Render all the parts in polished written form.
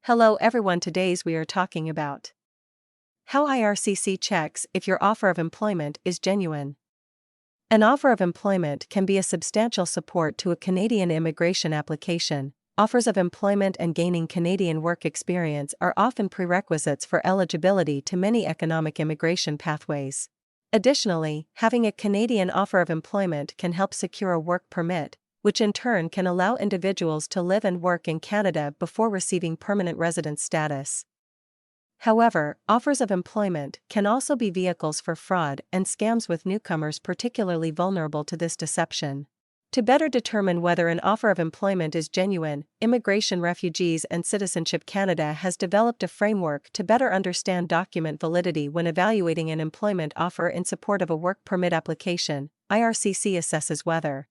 Hello everyone, today's we are talking about how IRCC checks if your offer of employment is genuine. An offer of employment can be a substantial support to a Canadian immigration application. Offers of employment and gaining Canadian work experience are often prerequisites for eligibility to many economic immigration pathways. Additionally, having a Canadian offer of employment can help secure a work permit, which in turn can allow individuals to live and work in Canada before receiving permanent residence status. However, offers of employment can also be vehicles for fraud and scams, with newcomers particularly vulnerable to this deception. To better determine whether an offer of employment is genuine, Immigration, Refugees and Citizenship Canada has developed a framework to better understand document validity when evaluating an employment offer in support of a work permit application. IRCC assesses whether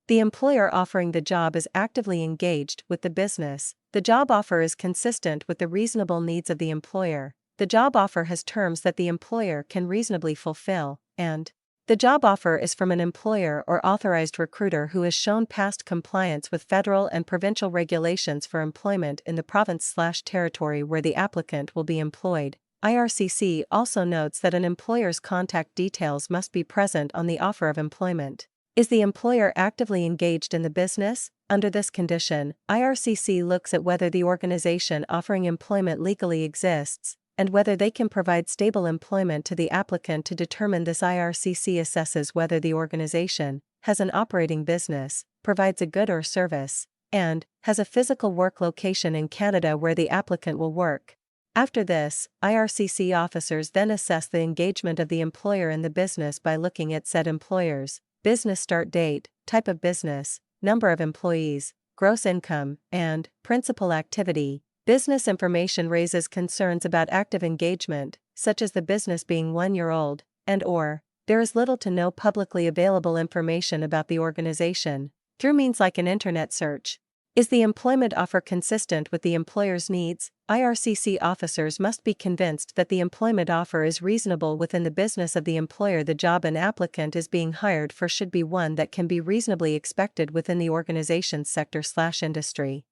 the employer offering the job is actively engaged with the business, the job offer is consistent with the reasonable needs of the employer, the job offer has terms that the employer can reasonably fulfill, and the job offer is from an employer or authorized recruiter who has shown past compliance with federal and provincial regulations for employment in the province/territory where the applicant will be employed. IRCC also notes that an employer's contact details must be present on the offer of employment. Is the employer actively engaged in the business? Under this condition, IRCC looks at whether the organization offering employment legally exists, and whether they can provide stable employment to the applicant. To determine this, IRCC assesses whether the organization has an operating business, provides a good or service, and has a physical work location in Canada where the applicant will work. After this, IRCC officers then assess the engagement of the employer in the business by looking at said employer's business start date, type of business, number of employees, gross income, and principal activity. Business information raises concerns about active engagement, such as the business being 1 year old, and/or there is little to no publicly available information about the organization, through means like an internet search. Is the employment offer consistent with the employer's needs? IRCC officers must be convinced that the employment offer is reasonable within the business of the employer the job an applicant is being hired for should be one that can be reasonably expected within the organization's sector/industry.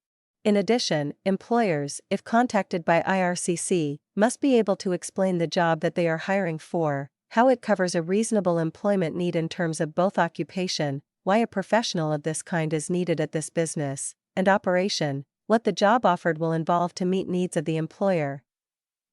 In addition, employers, if contacted by IRCC, must be able to explain the job that they are hiring for, how it covers a reasonable employment need in terms of both occupation, why a professional of this kind is needed at this business, and operation, what the job offered will involve to meet needs of the employer.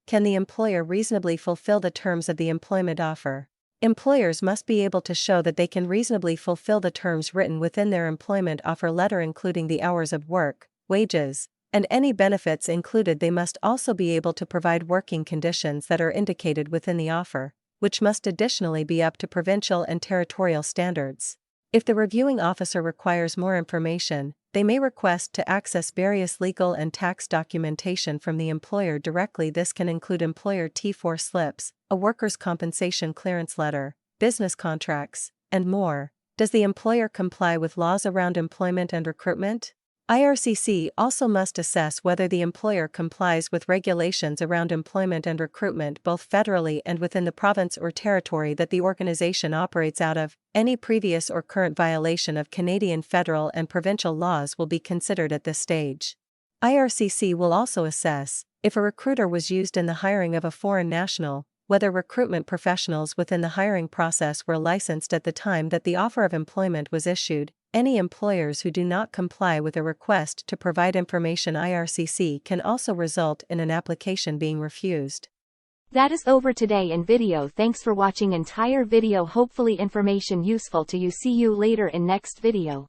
Can the employer reasonably fulfill the terms of the employment offer? Employers must be able to show that they can reasonably fulfill the terms written within their employment offer letter, including the hours of work, wages, and any benefits included. They must also be able to provide working conditions that are indicated within the offer, which must additionally be up to provincial and territorial standards. If the reviewing officer requires more information, they may request to access various legal and tax documentation from the employer directly. This can include employer T4 slips, a workers' compensation clearance letter, business contracts, and more. Does the employer comply with laws around employment and recruitment? IRCC also must assess whether the employer complies with regulations around employment and recruitment both federally and within the province or territory that the organization operates out of. Any previous or current violation of Canadian federal and provincial laws will be considered at this stage. IRCC will also assess if a recruiter was used in the hiring of a foreign national, whether recruitment professionals within the hiring process were licensed at the time that the offer of employment was issued. Any employers who do not comply with a request to provide information IRCC can also result in an application being refused. That is over today in video. Thanks for watching entire video. Hopefully information useful to you. See you later in next video.